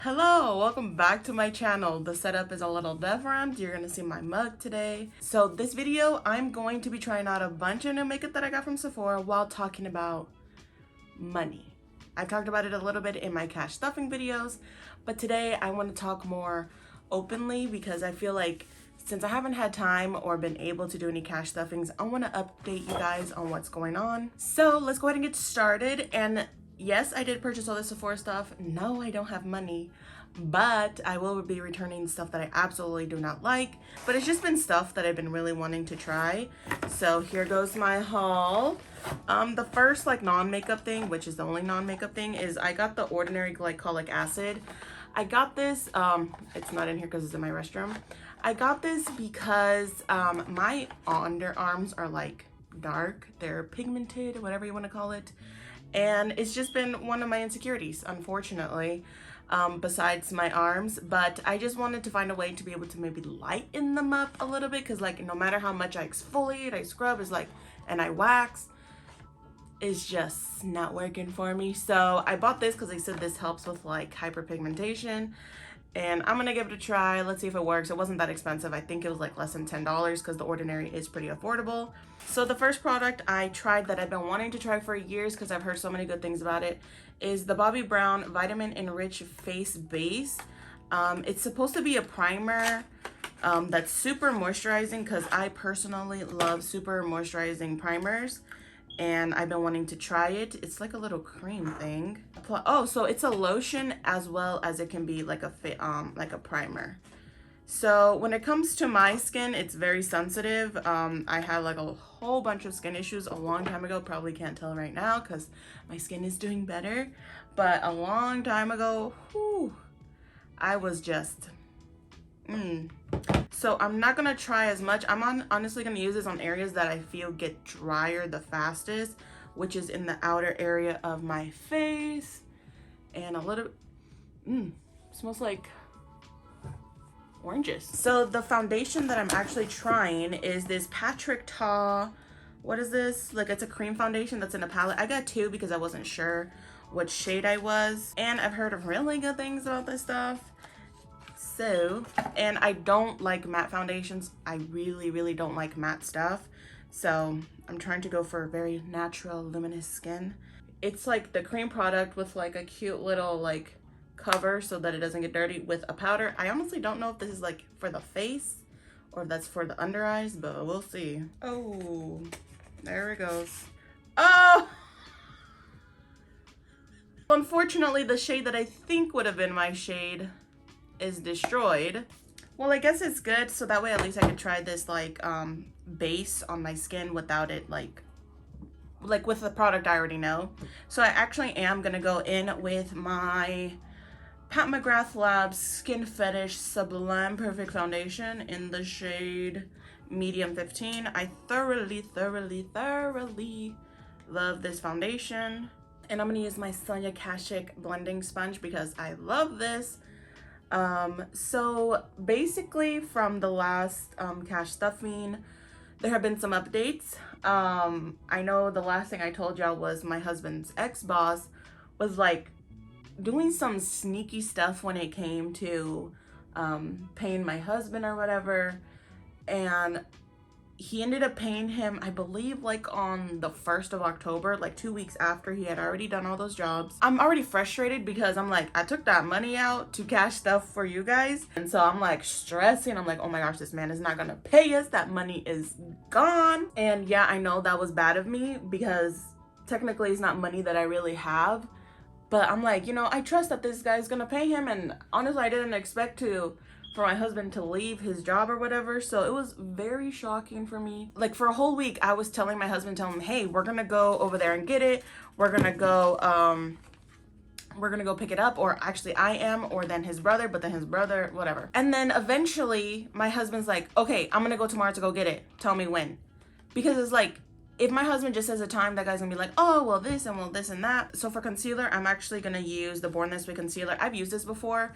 Hello, welcome back to my channel. The setup is a little different. You're gonna see my mug today. So this video, I'm going to be trying out a bunch of new makeup that I got from Sephora while talking about money. I've talked about it a little bit in my cash stuffing videos, but today I want to talk more openly because I feel like since I haven't had time or been able to do any cash stuffings, I want to update you guys on what's going on. So let's go ahead and get started. And yes, I did purchase all the Sephora stuff. No, I don't have money, but I will be returning stuff that I absolutely do not like. But it's just been stuff that I've been really wanting to try. So here goes my haul. The first non-makeup thing, which is the only non-makeup thing, is I got the Ordinary Glycolic Acid. I got this, it's not in here because it's in my restroom. I got this because my underarms are like dark. They're pigmented, whatever you want to call it. And it's just been one of my insecurities, unfortunately, besides my arms. But I just wanted to find a way to be able to maybe lighten them up a little bit, because no matter how much I exfoliate, I scrub, and I wax, it's just not working for me. So I bought this because they said this helps with hyperpigmentation, and I'm gonna give it a try. Let's see if it works. It wasn't that expensive. I think it was less than $10 because the Ordinary is pretty affordable. So the first product I tried that I've been wanting to try for years because I've heard so many good things about it is the Bobbi Brown Vitamin Enriched Face Base. It's supposed to be a primer that's super moisturizing, because I personally love super moisturizing primers, and I've been wanting to try it. It's like a little cream thing. Oh, so it's a lotion as well as it can be like a primer. So when it comes to my skin, it's very sensitive. I had a whole bunch of skin issues a long time ago. Probably can't tell right now because my skin is doing better. But a long time ago, whew, I was just, So I'm not gonna try as much. I'm honestly gonna use this on areas that I feel get drier the fastest, which is in the outer area of my face. And a little, smells like oranges. So the foundation that I'm actually trying is this Patrick Ta, what is this? It's a cream foundation that's in a palette. I got two because I wasn't sure what shade I was. And I've heard of really good things about this stuff. So, and I don't like matte foundations. I really don't like matte stuff. So I'm trying to go for a very natural, luminous skin. It's the cream product with a cute little cover so that it doesn't get dirty with a powder. I honestly don't know if this is for the face or if that's for the under eyes, but we'll see. Oh, there it goes. Oh! Unfortunately, the shade that I think would have been my shade is destroyed. Well, I guess it's good, so that way at least I can try this base on my skin without it with the product I already know. So I actually am gonna go in with my Pat McGrath Labs Skin Fetish Sublime Perfect Foundation in the shade Medium 15. I thoroughly love this foundation. And I'm gonna use my Sonia Kashuk blending sponge because I love this. So basically from the last cash stuffing, there have been some updates. I know the last thing I told y'all was my husband's ex-boss was doing some sneaky stuff when it came to paying my husband or whatever, and he ended up paying him, I believe on the 1st of October, 2 weeks after he had already done all those jobs. I'm already frustrated because I'm I took that money out to cash stuff for you guys, and so I'm stressing. I'm oh my gosh, this man is not gonna pay us. That money is gone. And yeah, I know that was bad of me because technically it's not money that I really have, but I'm I trust that this guy's gonna pay him, and honestly I didn't expect for my husband to leave his job or whatever. So it was very shocking for me. For a whole week I was telling my husband, hey, we're gonna go over there and get it, we're gonna go pick it up, or actually I am, or then his brother, but then his brother, whatever. And then eventually my husband's okay, I'm gonna go tomorrow to go get it, tell me when. Because it's if my husband just says a time, that guy's gonna be oh, well this and that. So for concealer, I'm actually gonna use the Born This Way concealer. I've used this before.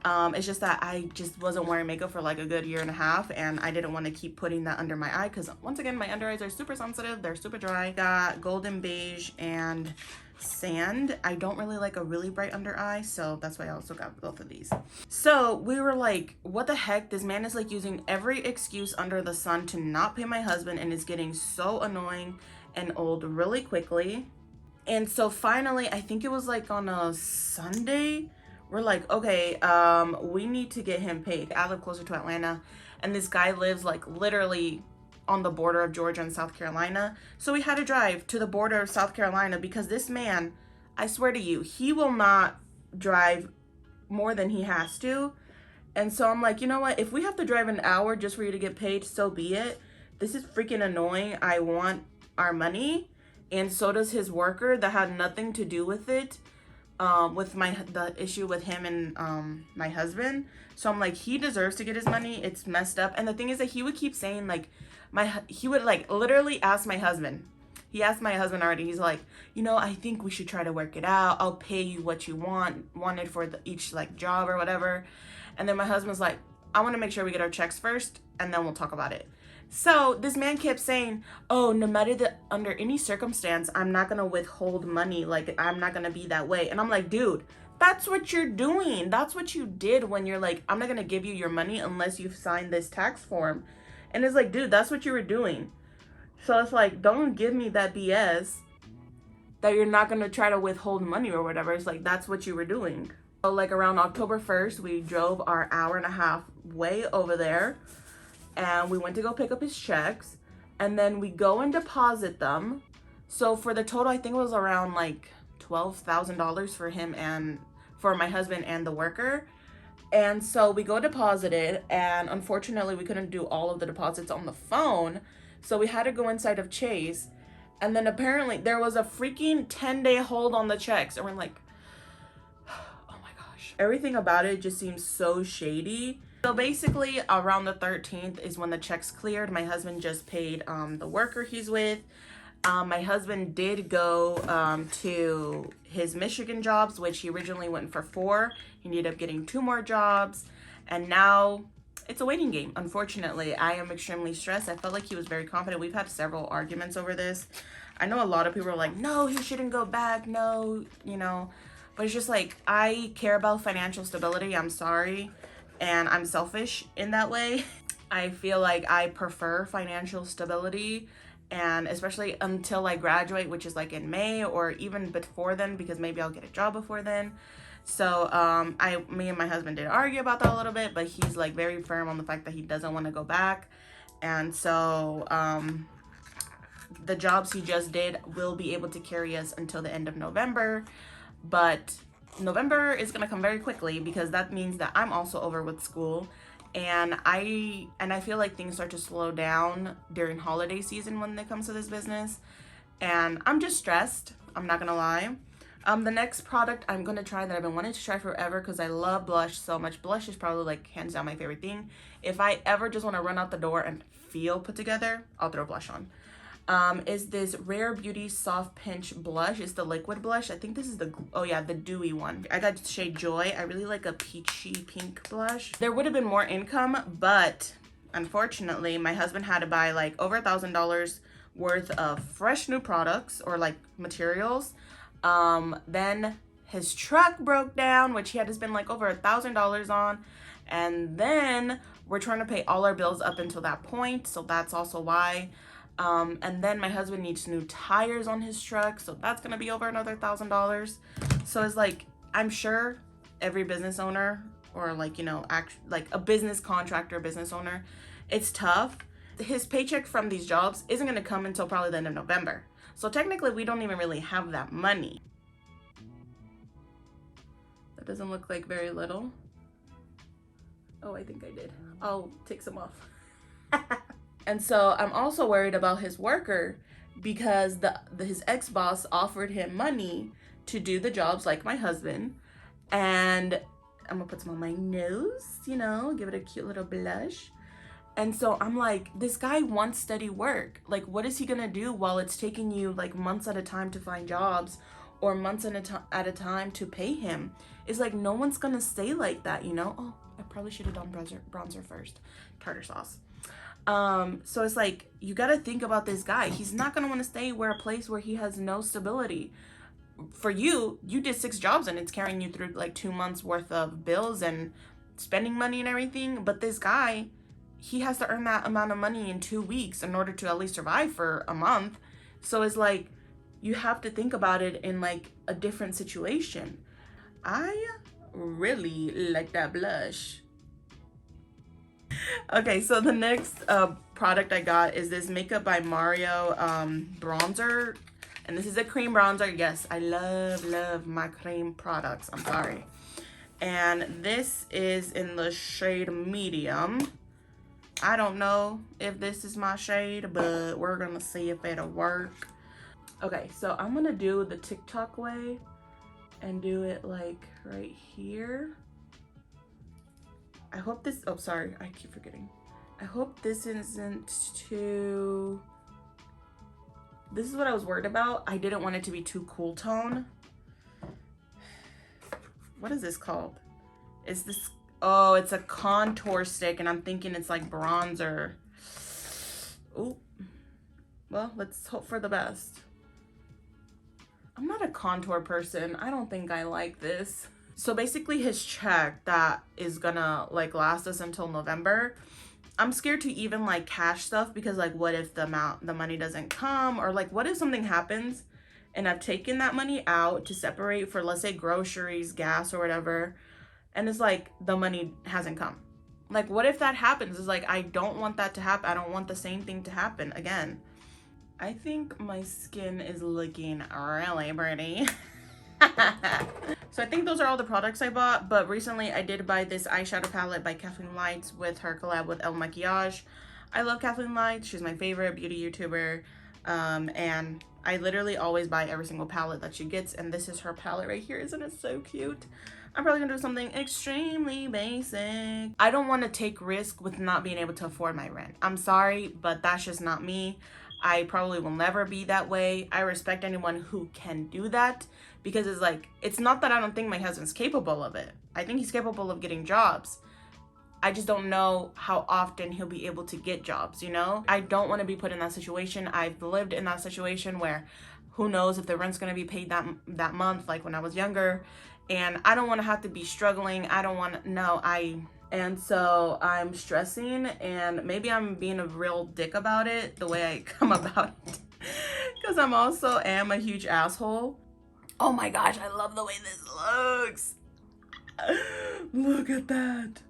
It's just that I just wasn't wearing makeup for a good year and a half, and I didn't want to keep putting that under my eye because once again, my under eyes are super sensitive. They're super dry. Got Golden Beige and sand. I don't really like a really bright under eye, so that's why I also got both of these. So we were like, what the heck? This man is like using every excuse under the sun to not pay my husband, and is getting so annoying and old really quickly. And so finally, I think it was like on a Sunday, we're like, okay, we need to get him paid. I live closer to Atlanta, and this guy lives like literally on the border of Georgia and South Carolina. So we had to drive to the border of South Carolina because this man, I swear to you, he will not drive more than he has to. And so I'm like, you know what? If we have to drive an hour just for you to get paid, so be it. This is freaking annoying. I want our money. And so does his worker that had nothing to do with it, with the issue with him and my husband. So I'm like, he deserves to get his money. It's messed up. And the thing is that he would keep saying like, he would like literally ask my husband. He asked my husband already. He's like, you know, I think we should try to work it out. I'll pay you what you wanted for each like job or whatever. And then my husband's like, I want to make sure we get our checks first, and then we'll talk about it. So this man kept saying, oh, no matter under any circumstance, I'm not going to withhold money. Like, I'm not going to be that way. And I'm like, dude, that's what you're doing. That's what you did when you're like, I'm not going to give you your money unless you've signed this tax form. And it's like, dude, that's what you were doing. So it's like, don't give me that BS that you're not going to try to withhold money or whatever. It's like, that's what you were doing. So like around October 1st, we drove our hour and a half way over there. And we went to go pick up his checks, and then we go and deposit them. So for the total, I think it was around like $12,000 for him and for my husband and the worker. And so we go deposit it, and unfortunately we couldn't do all of the deposits on the phone. So we had to go inside of Chase, and then apparently there was a freaking 10-day hold on the checks. And we're like, oh my gosh. Everything about it just seems so shady. So basically around the 13th is when the checks cleared. My husband just paid the worker he's with. My husband did go to his Michigan jobs, which he originally went for 4. He ended up getting 2 more jobs. And now it's a waiting game, unfortunately. I am extremely stressed. I felt like he was very confident. We've had several arguments over this. I know a lot of people are like, no, he shouldn't go back. No, you know. But it's just like, I care about financial stability. I'm sorry. And I'm selfish in that way. I feel like I prefer financial stability, and especially until I graduate, which is like in May, or even before then, because maybe I'll get a job before then. So me and my husband did argue about that a little bit, but he's like very firm on the fact that he doesn't want to go back. And so the jobs he just did will be able to carry us until the end of November, but November is gonna come very quickly because that means that I'm also over with school, and I feel like things start to slow down during holiday season when it comes to this business, and I'm just stressed. I'm not gonna lie. The next product I'm gonna try that I've been wanting to try forever because I love blush so much. Blush is probably like hands down my favorite thing. If I ever just want to run out the door and feel put together, I'll throw blush on. Is this Rare Beauty Soft Pinch Blush. It's the liquid blush. I think this is the dewy one. I got shade Joy. I really like a peachy pink blush. There would have been more income, but unfortunately my husband had to buy like over $1,000 worth of fresh new products or like materials. Then his truck broke down, which he had to spend like over $1,000 on, and then we're trying to pay all our bills up until that point, so that's also why. And then my husband needs new tires on his truck, so that's gonna be over another $1,000. So it's like, I'm sure every business owner, or like, you know, like a business contractor, business owner, it's tough. His paycheck from these jobs isn't gonna come until probably the end of November. So technically we don't even really have that money. That doesn't look like very little. Oh, I think I did. I'll take some off. And so I'm also worried about his worker because his ex-boss offered him money to do the jobs like my husband. And I'm gonna put some on my nose, you know, give it a cute little blush. And so I'm like, this guy wants steady work. Like, what is he gonna do while it's taking you like months at a time to find jobs, or months at a time to pay him? It's like, no one's gonna stay like that, you know? Oh, I probably should have done bronzer first. Tartar sauce. So it's like, you gotta think about this guy. He's not gonna want to stay a place where he has no stability. for you did 6 jobs and it's carrying you through like 2 months worth of bills and spending money and everything. But this guy, he has to earn that amount of money in 2 weeks in order to at least survive for a month. So it's like, you have to think about it in like a different situation. I really like that blush. Okay, so the next product I got is this Makeup by Mario bronzer. And this is a cream bronzer. Yes, I love my cream products. I'm sorry. And this is in the shade medium. I don't know if this is my shade, but we're gonna see if it'll work. Okay, so I'm gonna do the TikTok way and do it like right here. I hope this, oh sorry, I keep forgetting. I hope this isn't too, this is what I was worried about. I didn't want it to be too cool tone. What is this called? Is this, oh, it's a contour stick and I'm thinking it's like bronzer. Oh, well, let's hope for the best. I'm not a contour person. I don't think I like this. So basically his check that is gonna like last us until November, I'm scared to even like cash stuff because like what if the money doesn't come, or like what if something happens and I've taken that money out to separate for, let's say, groceries, gas or whatever, and it's like the money hasn't come. Like what if that happens? It's like I don't want that to happen. I don't want the same thing to happen again. I think my skin is looking really pretty. So I think those are all the products I bought, but recently I did buy this eyeshadow palette by Kathleen with her collab with Makiage. I love Kathleen. She's my favorite beauty YouTuber, and I literally always buy every single palette that she gets, and this is her palette right here. Isn't it so cute? I'm probably gonna do something extremely basic. I don't want to take risk with not being able to afford my rent. I'm sorry, but that's just not me. I probably will never be that way. I respect anyone who can do that, because it's like, it's not that I don't think my husband's capable of it. I think he's capable of getting jobs. I just don't know how often he'll be able to get jobs, you know? I don't want to be put in that situation. I've lived in that situation where who knows if the rent's going to be paid that month, like when I was younger. And I don't want to have to be struggling. I don't want to, no, and so I'm stressing, and maybe I'm being a real dick about it, the way I come about it, because I'm also am a huge asshole. Oh my gosh, I love the way this looks. Look at that.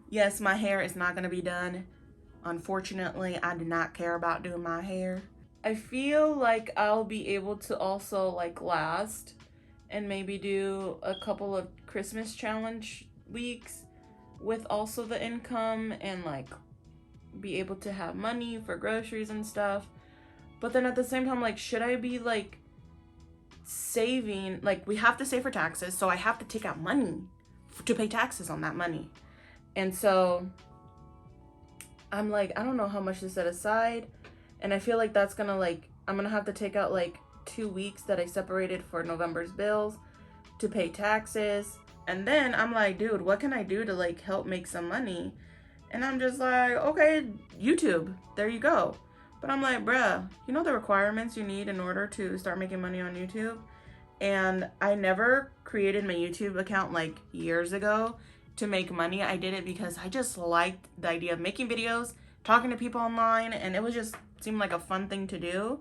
Yes, my hair is not going to be done. Unfortunately, I do not care about doing my hair. I feel like I'll be able to also like last and maybe do a couple of Christmas challenge weeks with also the income, and like be able to have money for groceries and stuff. But then at the same time, like, should I be like saving? Like, we have to save for taxes, so I have to take out money to pay taxes on that money. And so I'm like, I don't know how much to set aside, and I feel like that's gonna like, I'm gonna have to take out like 2 weeks that I separated for November's bills to pay taxes. And then I'm like, dude, what can I do to like help make some money? And I'm just like, okay, YouTube, there you go. But I'm like, bruh, you know the requirements you need in order to start making money on YouTube? And I never created my YouTube account like years ago to make money. I did it because I just liked the idea of making videos, talking to people online, and it was just seemed like a fun thing to do.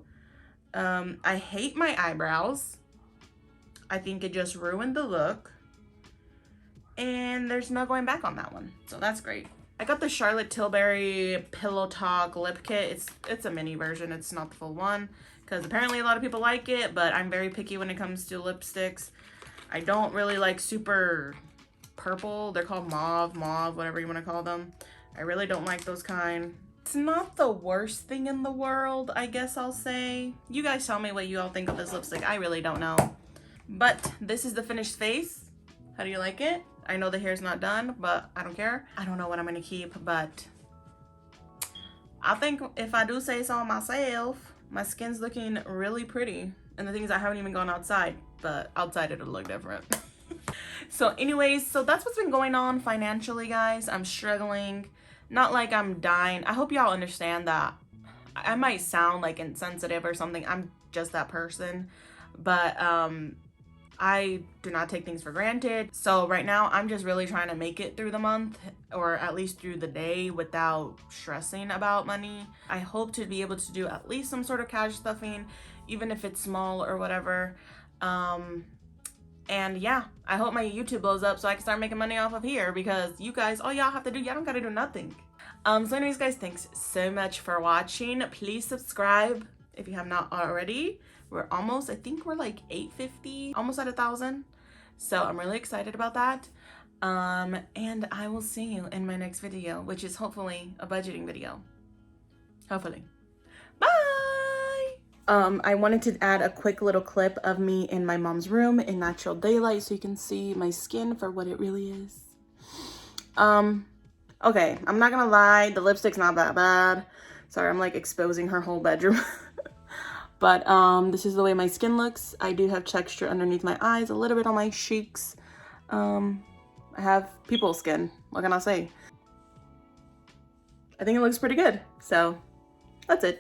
I hate my eyebrows. I think it just ruined the look. And there's no going back on that one. So that's great. I got the Charlotte Tilbury Pillow Talk lip kit. It's a mini version. It's not the full one, because apparently a lot of people like it, but I'm very picky when it comes to lipsticks. I don't really like super purple. They're called mauve, whatever you want to call them. I really don't like those kind. It's not the worst thing in the world, I guess I'll say. You guys tell me what you all think of this lipstick. I really don't know. But this is the finished face. How do you like it? I know the hair's not done, but I don't care. I don't know what I'm gonna keep, but I think if I do say so myself, my skin's looking really pretty. And the thing is, I haven't even gone outside, but outside it'll look different. So anyways, so that's what's been going on financially, guys. I'm struggling. Not like I'm dying. I hope y'all understand that. I might sound like insensitive or something. I'm just that person. But I do not take things for granted. So right now I'm just really trying to make it through the month, or at least through the day, without stressing about money. I hope to be able to do at least some sort of cash stuffing, even if it's small or whatever. And yeah, I hope my YouTube blows up so I can start making money off of here, because you guys, all y'all have to do, y'all don't gotta do nothing. So anyways, guys, thanks so much for watching. Please subscribe if you have not already. We're almost, I think we're like 850, almost at 1,000. So I'm really excited about that. And I will see you in my next video, which is hopefully a budgeting video. Hopefully. Bye! I wanted to add a quick little clip of me in my mom's room in natural daylight so you can see my skin for what it really is. Okay, I'm not gonna lie, the lipstick's not that bad. Sorry, I'm like exposing her whole bedroom. But this is the way my skin looks. I do have texture underneath my eyes, a little bit on my cheeks. I have people skin, what can I say? I think it looks pretty good, so that's it.